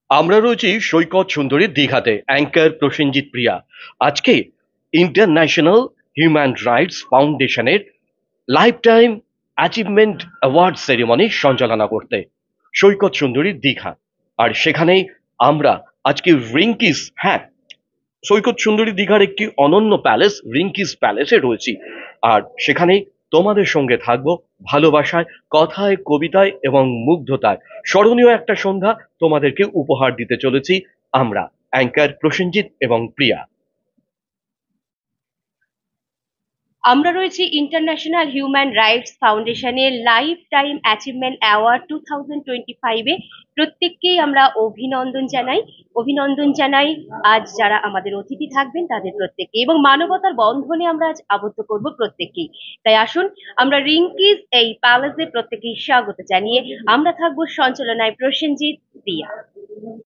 আমরা রয়েছি সৈকত সুন্দরী দীঘাতে, অ্যাঙ্কার প্রসেনজিৎ প্রিয়া। আজকে ইন্টারন্যাশনাল হিউম্যান রাইটস ফাউন্ডেশনের life time achievement award ceremony সঞ্চালনা করতে সৈকত সুন্দরী দীঘা। আর সেখানেই আমরা আজকে রিঙ্কিস, হ্যাঁ, সৈকত সুন্দরী দীঘার একটি অনন্য প্যালেস রিঙ্কিস প্যালেসে রয়েছি। আর সেখানেই তোমাদের সঙ্গে থাকবো ভালোবাসায়, কথায়, কবিতায় এবং মুগ্ধতায় স্মরণীয় একটা সন্ধ্যা তোমাদেরকে উপহার দিতে চলেছি আমরা, অ্যাঙ্কার প্রসেনজিৎ এবং প্রিয়া। আমরা রয়েছি ইন্টারন্যাশনাল হিউম্যান রাইটস ফাউন্ডেশনের লাইফ টাইম অ্যাচিভমেন্ট অ্যাওয়ার্ড 2025-এ। প্রত্যেককেই আমরা অভিনন্দন জানাই আজ যারা আমাদের অতিথি থাকবেন তাদের প্রত্যেককে, এবং মানবতার বন্ধনে আমরা আজ আবদ্ধ করব প্রত্যেককেই। তাই আসুন আমরা রিঙ্কিজ এই প্যালেসে প্রত্যেকেই স্বাগত জানিয়ে আমরা থাকবো সঞ্চালনায় প্রসেনজিৎ, প্রিয়া।